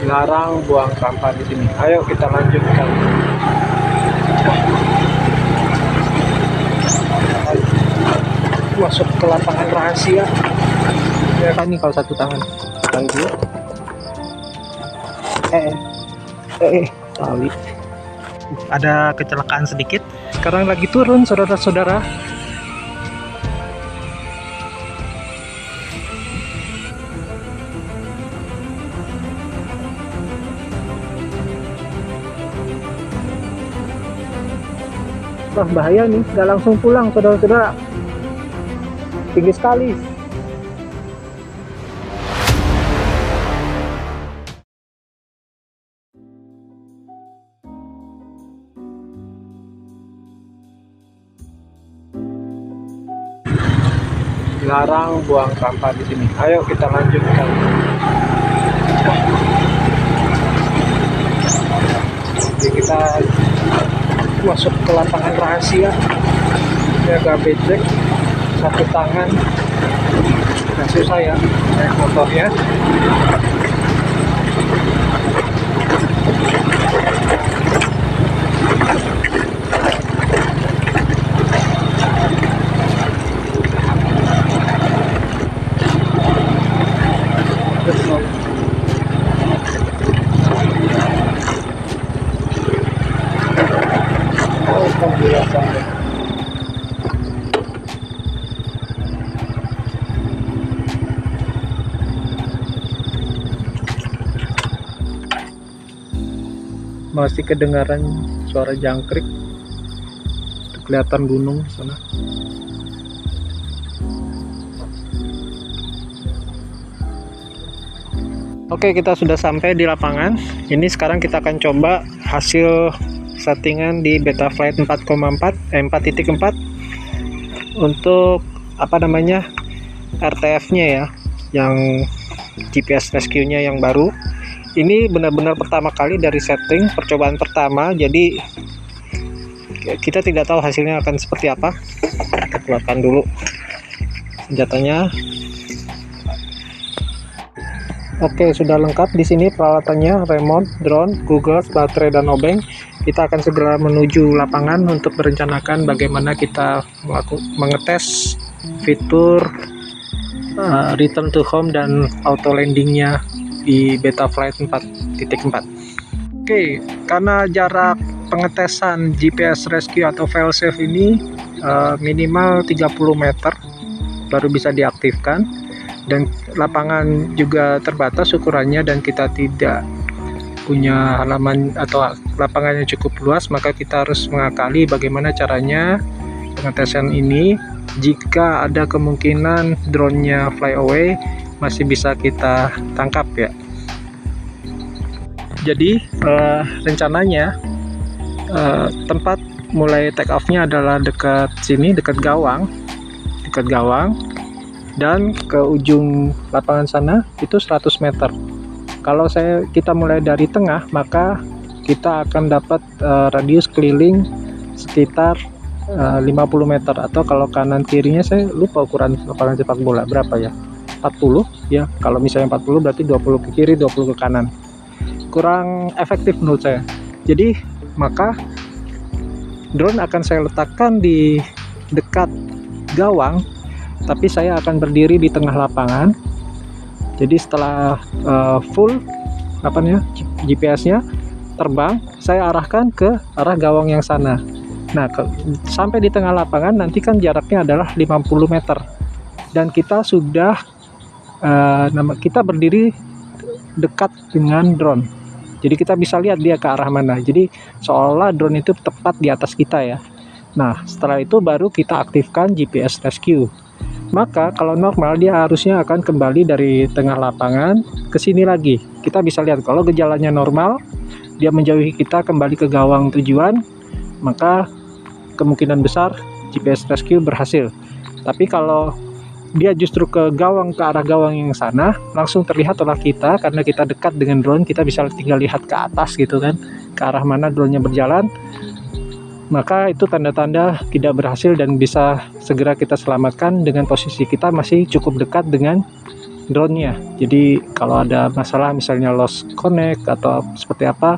Dilarang buang sampah di sini. Ayo kita lanjutkan. Masuk ke lapangan rahasia. Ya kan nih kalau satu tangan. Tarik dulu. Tali. Ada kecelakaan sedikit. Sekarang lagi turun, saudara-saudara. Wah, bahaya nih, nggak langsung pulang, saudara-saudara. Tinggi sekali. Dilarang buang sampah di sini. Ayo kita lanjutkan. Jadi kita masuk ke lapangan rahasia. Jaga becek, satu tangan. Nah, susah ya naik motornya. Masih kedengaran suara jangkrik. Kelihatan gunung sana. Oke, kita sudah sampai di lapangan. Ini sekarang kita akan coba hasil settingan di Betaflight 4,4 4.4 untuk apa namanya RTF-nya ya, yang GPS rescue-nya yang baru. Ini benar-benar pertama kali dari setting, percobaan pertama, jadi kita tidak tahu hasilnya akan seperti apa. Kita keluarkan dulu senjatanya. Oke, sudah lengkap di sini peralatannya, remote, drone, goggles, baterai, dan obeng. Kita akan segera menuju lapangan untuk merencanakan bagaimana kita mengetes fitur return to home dan auto landingnya di Betaflight 4.4. Oke, karena jarak pengetesan GPS rescue atau failsafe ini minimal 30 meter baru bisa diaktifkan, dan lapangan juga terbatas ukurannya dan kita tidak punya halaman atau lapangannya cukup luas, maka kita harus mengakali bagaimana caranya pengetesan ini. Jika ada kemungkinan drone-nya fly away, masih bisa kita tangkap ya. Jadi rencananya tempat mulai take off-nya adalah dekat sini, dekat gawang, dan ke ujung lapangan sana itu 100 meter. Kalau kita mulai dari tengah, maka kita akan dapat radius keliling sekitar 50 meter, atau kalau kanan kirinya saya lupa ukuran lapangan sepak bola berapa ya, 40 ya. Kalau misalnya 40 berarti 20 ke kiri, 20 ke kanan. Kurang efektif menurut saya. Jadi maka drone akan saya letakkan di dekat gawang, tapi saya akan berdiri di tengah lapangan. Jadi setelah full GPS-nya terbang, saya arahkan ke arah gawang yang sana. Nah, sampai di tengah lapangan nanti kan jaraknya adalah 50 meter, dan kita sudah kita berdiri dekat dengan drone, jadi kita bisa lihat dia ke arah mana. Jadi seolah drone itu tepat di atas kita ya. Nah, setelah itu baru kita aktifkan GPS rescue. Maka kalau normal dia harusnya akan kembali dari tengah lapangan ke sini lagi. Kita bisa lihat kalau gejalanya normal, dia menjauhi kita kembali ke gawang tujuan, maka kemungkinan besar GPS rescue berhasil. Tapi kalau dia justru ke arah gawang yang sana, langsung terlihat oleh kita karena kita dekat dengan drone, kita bisa tinggal lihat ke atas gitu kan, ke arah mana drone-nya berjalan. Maka itu tanda-tanda tidak berhasil dan bisa segera kita selamatkan dengan posisi kita masih cukup dekat dengan drone-nya. Jadi kalau ada masalah misalnya lost connect atau seperti apa,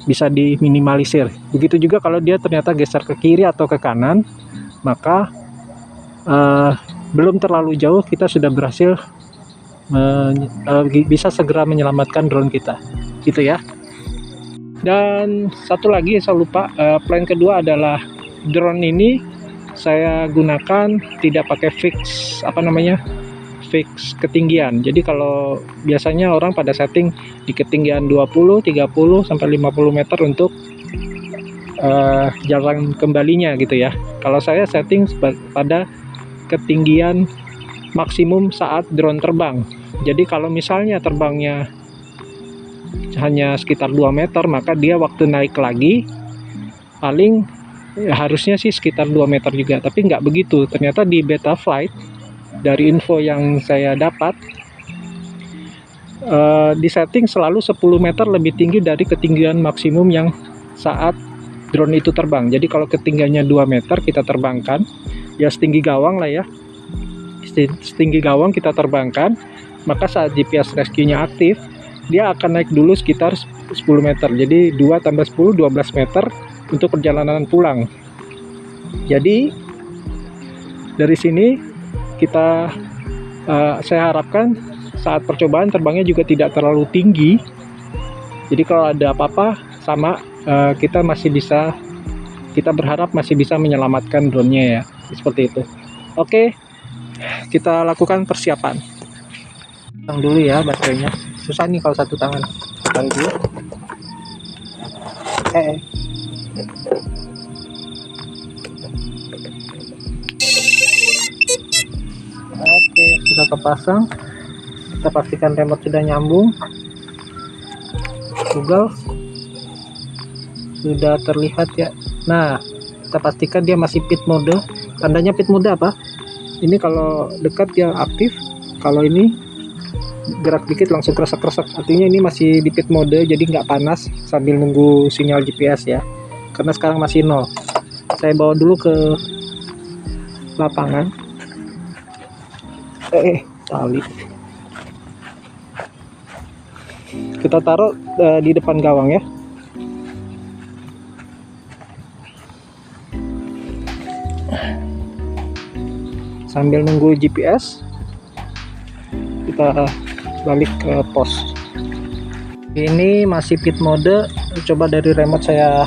bisa diminimalisir. Begitu juga kalau dia ternyata geser ke kiri atau ke kanan, maka belum terlalu jauh kita sudah berhasil bisa segera menyelamatkan drone kita, gitu ya. Dan satu lagi saya lupa, plan kedua adalah drone ini saya gunakan tidak pakai fix ketinggian. Jadi kalau biasanya orang pada setting di ketinggian 20, 30 sampai 50 meter untuk jalan kembalinya gitu ya. Kalau saya setting pada ketinggian maksimum saat drone terbang. Jadi kalau misalnya terbangnya hanya sekitar 2 meter, maka dia waktu naik lagi paling harusnya sih sekitar 2 meter juga, tapi nggak begitu. Ternyata di Betaflight, dari info yang saya dapat, di setting selalu 10 meter lebih tinggi dari ketinggian maksimum yang saat drone itu terbang. Jadi kalau ketinggiannya 2 meter kita terbangkan, ya setinggi gawang lah ya, setinggi gawang kita terbangkan, maka saat GPS rescue-nya aktif, dia akan naik dulu sekitar 10 meter. Jadi 2 tambah 10, 12 meter untuk perjalanan pulang. Jadi dari sini kita saya harapkan saat percobaan terbangnya juga tidak terlalu tinggi. Jadi kalau ada apa-apa sama kita berharap masih bisa menyelamatkan drone-nya ya, seperti itu. Oke, kita lakukan persiapan. Pasang dulu ya baterainya. Susah nih kalau satu tangan. Tarik dulu. Oke, sudah kepasang. Kita pastikan remote sudah nyambung. Google sudah terlihat ya. Nah, kita pastikan dia masih pit mode. Tandanya pit mode apa? Ini kalau dekat dia aktif, kalau ini gerak dikit langsung kresek-kresek. Artinya ini masih di pit mode, jadi nggak panas sambil nunggu sinyal GPS ya. Karena sekarang masih 0. Saya bawa dulu ke lapangan. Tali. Kita taruh di depan gawang ya. Sambil nunggu GPS, kita balik ke pos. Ini masih pit mode. Coba dari remote saya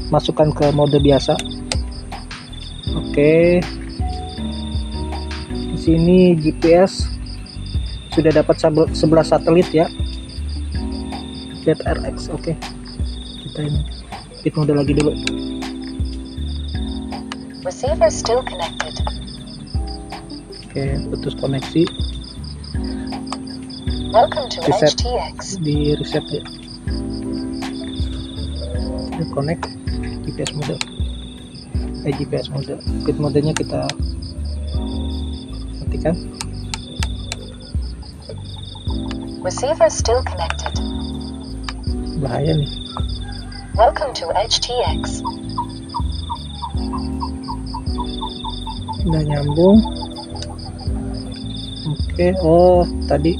masukkan ke mode biasa. Oke. Di sini GPS sudah dapat 11 satelit ya. ZRX. Oke. Kita ini pit mode lagi dulu. Receiver still connected. Oke, putus koneksi. Welcome to Reset. HTX. Di reset ya. Connect GPS mode. GPS mode. Pit modenya kita matikan. Receiver still connected. Bahaya nih. Welcome to HTX. Udah nyambung. Oke, oh tadi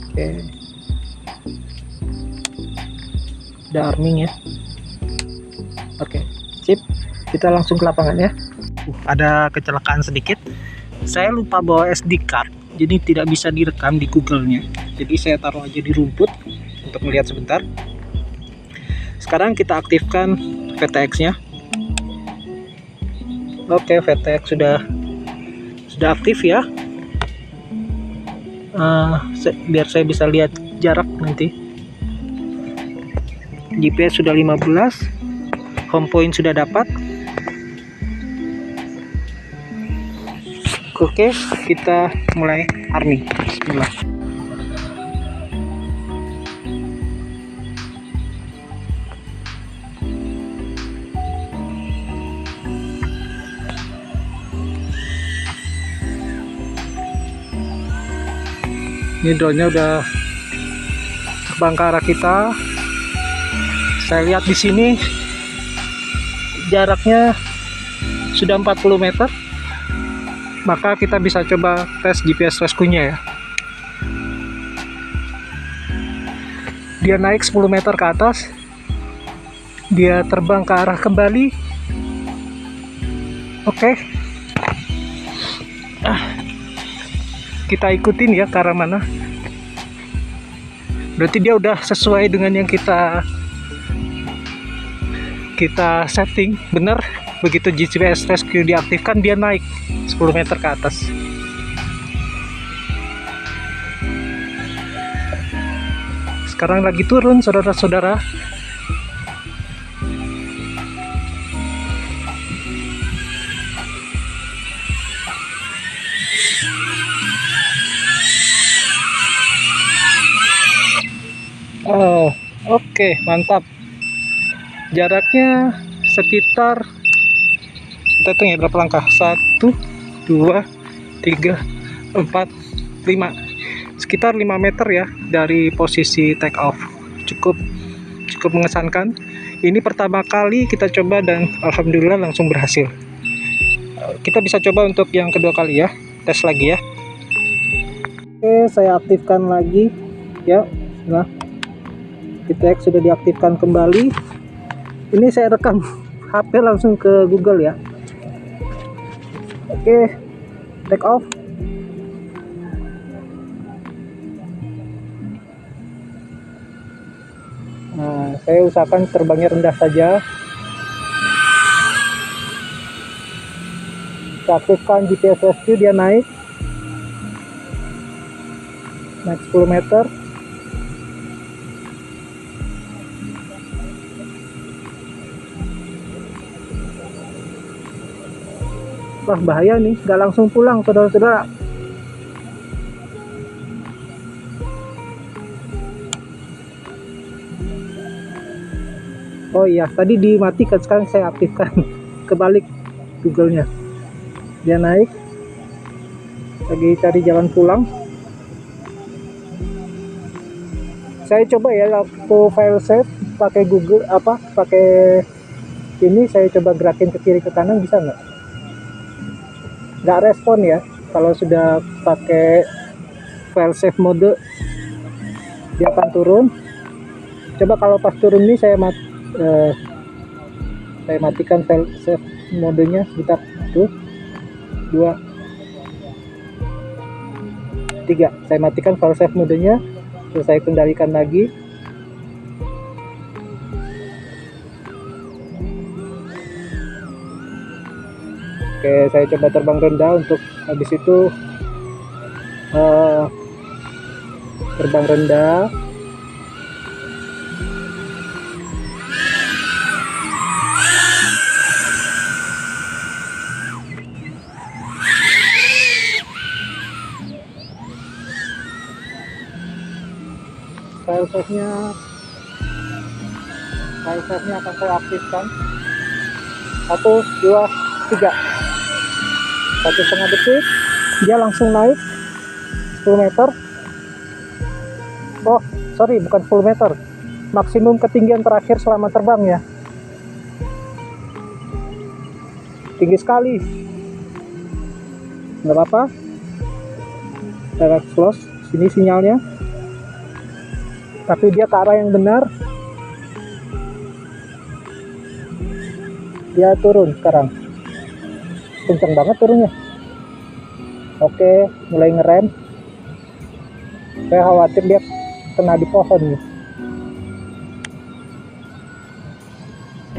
oke, udah arming ya. Oke, sip, kita langsung ke lapangan ya. Ada kecelakaan sedikit, saya lupa bawa SD card, jadi tidak bisa direkam di Google-nya. Jadi saya taruh aja di rumput untuk melihat sebentar. Sekarang kita aktifkan VTX-nya. Oke, VTX sudah aktif ya. Biar saya bisa lihat jarak nanti. GPS sudah 15, home point sudah dapat. Oke, kita mulai arming. Bismillah. Ini drone-nya udah terbang ke arah kita. Saya lihat di sini jaraknya sudah 40 meter, maka kita bisa coba tes GPS rescue-nya ya. Dia naik 10 meter ke atas, dia terbang ke arah kembali. Oke. Kita ikutin ya ke arah mana. Berarti dia udah sesuai dengan yang kita setting, bener. Begitu GPS rescue diaktifkan, dia naik 10 meter ke atas. Sekarang lagi turun, saudara-saudara. Oh, oke, mantap. Jaraknya sekitar, kita hitung ya berapa langkah. 1, 2, 3, 4, 5. Sekitar 5 meter ya dari posisi take off. Cukup mengesankan. Ini pertama kali kita coba dan alhamdulillah langsung berhasil. Kita bisa coba untuk yang kedua kali ya. Tes lagi ya. Oke, saya aktifkan lagi ya. Nah, GTX sudah diaktifkan kembali. Ini saya rekam HP langsung ke Google ya. Oke, take off. Nah, saya usahakan terbangnya rendah saja. Kita aktifkan GPS rescue, dia naik 10 meter. Wah, bahaya nih, nggak langsung pulang saudara-saudara. Oh iya, tadi dimatikan, sekarang saya aktifkan. Kebalik Google-nya. Dia naik, lagi cari jalan pulang. Saya coba ya waktu file save pakai Google pakai ini, saya coba gerakin ke kiri ke kanan, bisa nggak respon ya. Kalau sudah pakai file save mode, dia akan turun. Coba kalau pas turun ini saya matikan file save modenya sebentar. 2, 3, saya matikan file save modenya, terus saya kendalikan lagi. Oke, saya coba terbang rendah untuk habis itu terbang rendah. File save-nya akan saya aktifkan. 1, 2, 3. 1,5 detik, dia langsung naik 10 meter. Oh, sorry, bukan 10 meter. Maksimum ketinggian terakhir selama terbang ya. Tinggi sekali. Nggak apa-apa. Saya close sini sinyalnya. Tapi dia ke arah yang benar. Dia turun sekarang. Kencang banget turunnya. Oke, mulai ngerem. Saya khawatir dia kena di pohon nih.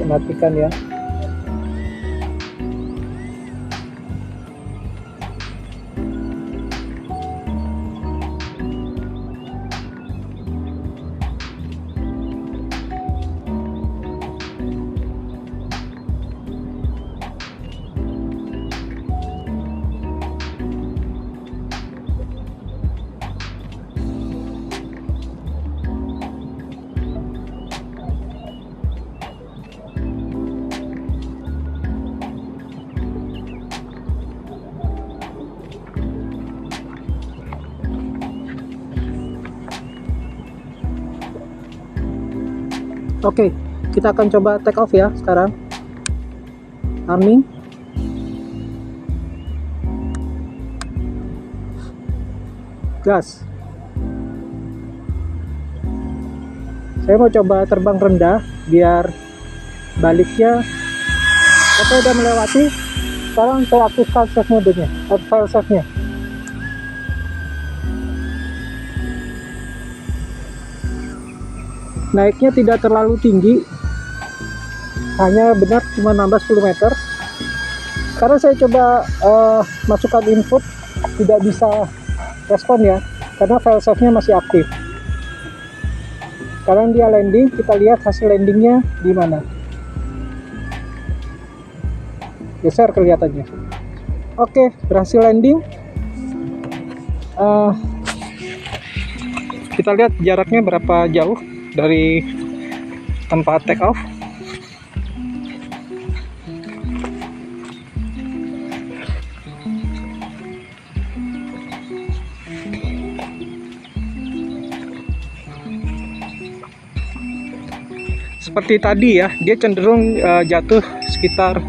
Matikan ya. Oke, kita akan coba take off ya sekarang. arming. Gas. Saya mau coba terbang rendah biar baliknya. Oke, udah melewati. Sekarang saya aktifkan save mode-nya, file save-nya. Naiknya tidak terlalu tinggi, hanya benar cuma nambah 10 meter. Karena saya coba masukkan input, tidak bisa respon ya, karena file save-nya masih aktif. Sekarang dia landing, kita lihat hasil landingnya di mana. Geser kelihatannya. Oke, berhasil landing. Kita lihat jaraknya berapa jauh dari tempat take off. Seperti tadi ya, dia cenderung jatuh sekitar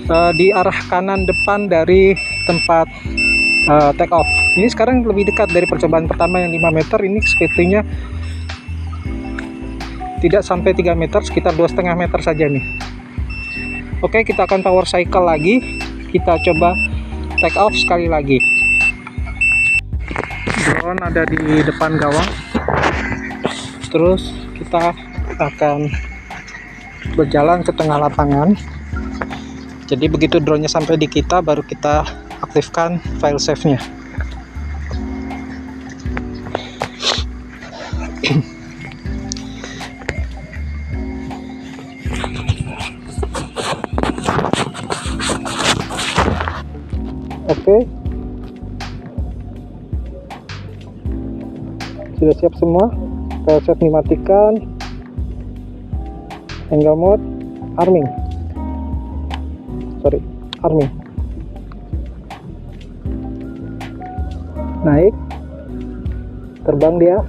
di arah kanan depan dari tempat take off. Ini sekarang lebih dekat dari percobaan pertama yang 5 meter. Ini sepertinya tidak sampai 3 meter, sekitar 2,5 meter saja nih. Oke, kita akan power cycle lagi. Kita coba take off sekali lagi. Drone ada di depan gawang. Terus kita akan berjalan ke tengah lapangan. Jadi begitu drone-nya sampai di kita, baru kita aktifkan file save-nya. Oke. Sudah siap semua. File save dimatikan. Angle mode, arming. Arming. Naik. Terbang dia.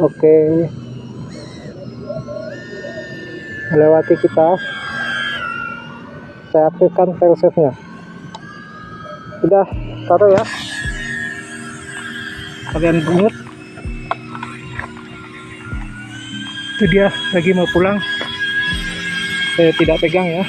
Oke. Melewati kita. Saya aktifkan file save-nya. Sudah, taruh ya. Kalian bungut. Itu dia lagi mau pulang. Saya tidak pegang ya.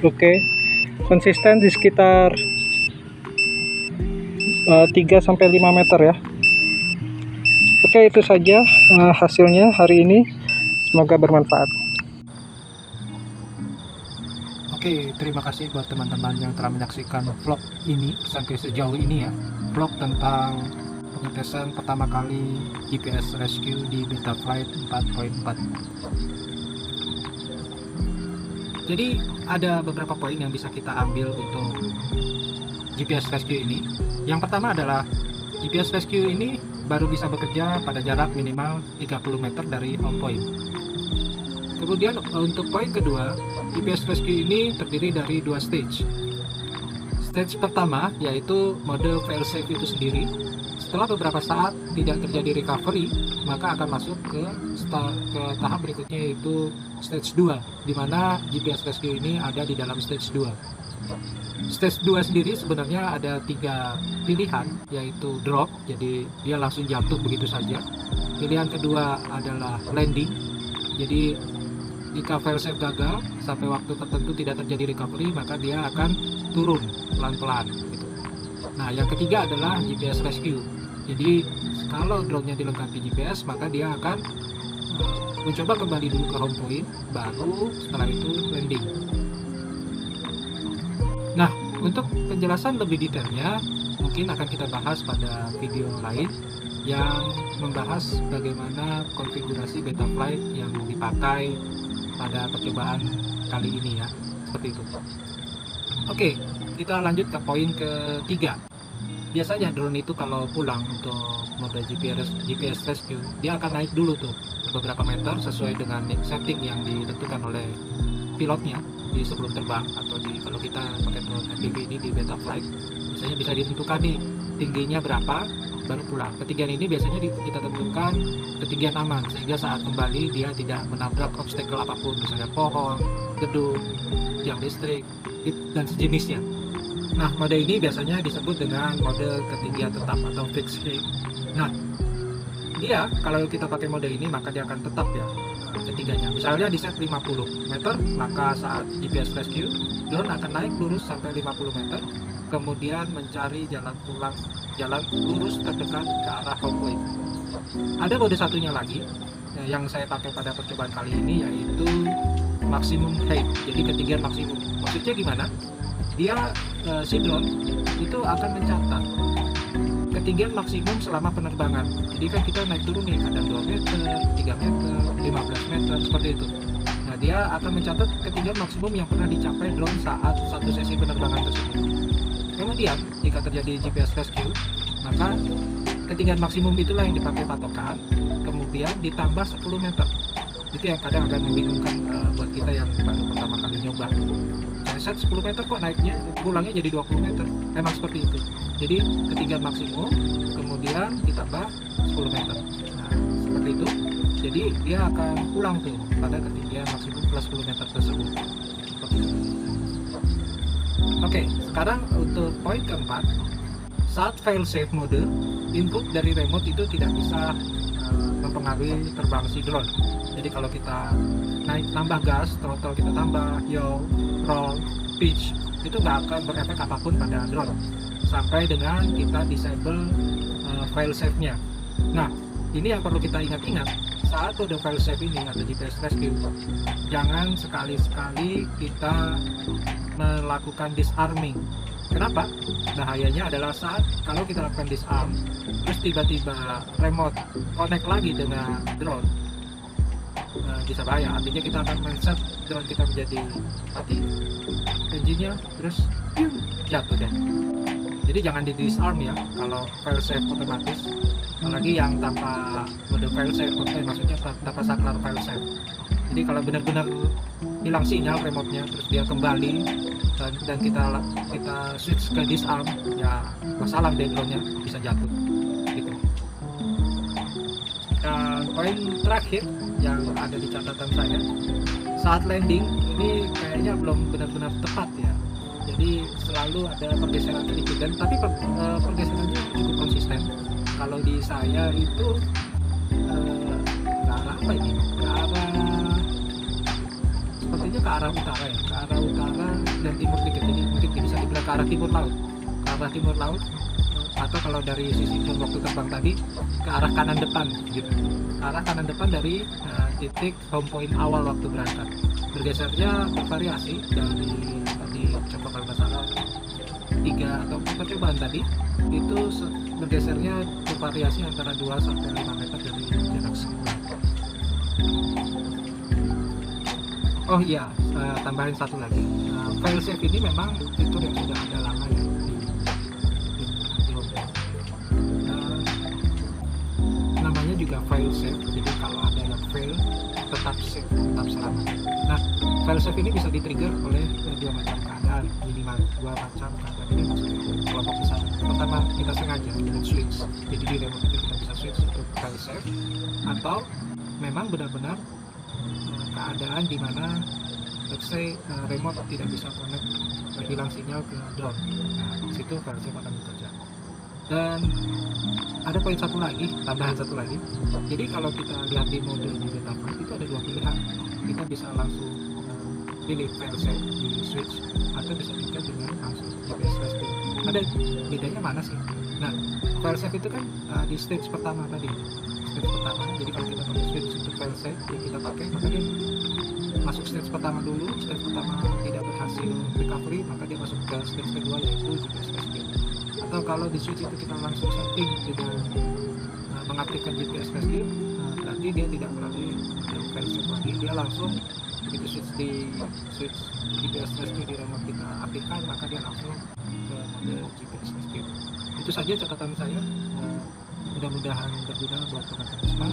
Oke, konsisten di sekitar 3-5 meter ya. Oke, itu saja hasilnya hari ini. Semoga bermanfaat. Oke, terima kasih buat teman-teman yang telah menyaksikan vlog ini sampai sejauh ini ya. Vlog tentang pengetesan pertama kali GPS Rescue di Betaflight 4.4. Jadi ada beberapa poin yang bisa kita ambil untuk GPS Rescue ini. Yang pertama adalah GPS Rescue ini baru bisa bekerja pada jarak minimal 30 meter dari home point. Kemudian untuk poin kedua, GPS Rescue ini terdiri dari 2 stage. Stage pertama yaitu mode failsafe itu sendiri. Setelah beberapa saat tidak terjadi recovery, maka akan masuk ke tahap berikutnya yaitu stage 2, di mana GPS Rescue ini ada di dalam stage 2. Stage 2 sendiri sebenarnya ada 3 pilihan, yaitu drop, jadi dia langsung jatuh begitu saja. Pilihan kedua adalah landing, jadi jika failsafe gagal sampai waktu tertentu tidak terjadi recovery, maka dia akan turun pelan-pelan gitu. Nah, yang ketiga adalah GPS Rescue. Jadi kalau drone-nya dilengkapi GPS, maka dia akan mencoba kembali dulu ke home point, baru setelah itu landing. Nah, untuk penjelasan lebih detailnya mungkin akan kita bahas pada video lain yang membahas bagaimana konfigurasi Betaflight yang dipakai pada percobaan kali ini ya, seperti itu. Oke, kita lanjut ke poin ketiga. biasanya drone itu kalau pulang untuk mode GPS rescue, dia akan naik dulu tuh beberapa meter sesuai dengan setting yang ditentukan oleh pilotnya di sebelum terbang, atau kalau kita pakai drone FPV ini di beta flight biasanya bisa ditentukan nih tingginya berapa baru pulang. Ketinggian ini biasanya kita tentukan ketinggian aman sehingga saat kembali dia tidak menabrak obstacle apapun, misalnya pohon, gedung, tiang listrik dan sejenisnya. Nah, mode ini biasanya disebut dengan mode ketinggian tetap atau fixed height. Nah, dia kalau kita pakai mode ini maka dia akan tetap ya ketinggiannya. Misalnya di set 50 meter, maka saat GPS rescue drone akan naik lurus sampai 50 meter, kemudian mencari jalan lurus terdekat ke arah home point. Ada mode satunya lagi yang saya pakai pada percobaan kali ini, yaitu maximum height, jadi ketinggian maksimum. Maksudnya gimana? Dia si drone itu akan mencatat ketinggian maksimum selama penerbangan. Jadi kan kita naik turun nih, kadang 2 meter, 3 meter, 15 meter, seperti itu. Nah, dia akan mencatat ketinggian maksimum yang pernah dicapai drone saat satu sesi penerbangan tersebut. Kemudian, jika terjadi GPS rescue, maka ketinggian maksimum itulah yang dipakai patokan, kemudian ditambah 10 meter. Itu yang kadang akan membingungkan buat kita yang baru pertama kali nyoba. Set 10 meter kok naiknya, pulangnya jadi 20 meter. Emang seperti itu. Jadi ketinggian maksimum, kemudian ditambah 10 meter. Nah, seperti itu. Jadi dia akan pulang tuh pada ketinggian maksimum plus 10 meter tersebut. Seperti itu. Oke, sekarang untuk poin keempat, saat fail-safe mode, input dari remote itu tidak bisa mempengaruhi terbang si drone. Jadi kalau kita nambah gas, throttle kita tambah, yaw, roll, pitch, itu nggak akan berefek apapun pada drone sampai dengan kita disable fail-safe-nya. Nah, ini yang perlu kita ingat-ingat saat mode fail-safe ini atau GPS rescue. Jangan sekali-sekali kita melakukan disarming. Kenapa? Bahayanya adalah saat kalau kita lakukan disarm, terus tiba-tiba remote connect lagi dengan drone, bisa bahaya. Artinya kita akan mindset drone kita menjadi mati, engine-nya terus jatuh deh. Jadi jangan di disarm ya kalau fail safe otomatis, apalagi yang tanpa mode fail safe, maksudnya tanpa saklar fail safe. Jadi kalau benar-benar hilang sinyal remote-nya terus dia kembali dan kita switch ke disarm, ya masalah deh, drone-nya bisa jatuh gitu. Dan poin terakhir yang ada di catatan saya, saat landing ini kayaknya belum benar-benar tepat ya. Jadi selalu ada pergeseran sedikit, dan tapi pergeserannya cukup konsisten. Kalau di saya itu ke arah apa ini? Ke arah, sepertinya ke arah utara ya, ke arah utara dan timur dikit. Jadi mungkin bisa dibilang ke arah timur laut, ke arah timur laut, atau kalau dari sisi waktu terbang tadi ke arah kanan depan gitu, ke arah kanan depan dari titik home point awal waktu berangkat. Bergesernya bervariasi dari tadi coba kalau nggak salah 3 atau 4 percobaan tadi itu bergesernya bervariasi antara 2 sampai 5 meter dari jarak sekitar. Oh iya, tambahin satu lagi, fail safe ini memang fitur yang sudah ada lama ya di Honda. Namanya juga fail safe, jadi kalau ada yang fail tetap safe, tetap selamat. Nah, fail safe ini bisa di-trigger oleh 2 macam keadaan, minimal 2 macam keadaan. Ini maksudnya kelompok besar. Pertama, kita sengaja dengan switch, jadi di remote itu kita bisa switch untuk fail safe, atau memang benar-benar keadaan di mana let's say remote tidak bisa connect, hilang sinyal ke drone. Nah, situ fail safe akan bekerja. Dan ada poin satu lagi, tambahan satu lagi. Jadi kalau kita lihat di mode di beta flight itu ada 2 pilihan. Kita bisa langsung pilih fail safe di switch, atau bisa juga dengan langsung GPS rescue. Ada bedanya mana sih? Nah, fail safe itu kan di stage pertama tadi. Stage pertama. Jadi kalau kita pakai switch untuk fail safe yang kita pakai, maka dia masuk stage pertama dulu. Stage pertama tidak berhasil recovery, maka dia masuk ke stage kedua, yaitu GPS rescue. Atau kalau di switch itu kita langsung setting dengan mengaktifkan GPS rescue, berarti dia tidak melalui fail safe lagi, dia langsung begitu switch di switch GPS Rescue di remote kita aktifkan, maka dia langsung ke mode GPS Rescue. Itu saja catatan saya. Mudah-mudahan berguna buat teman-teman semua.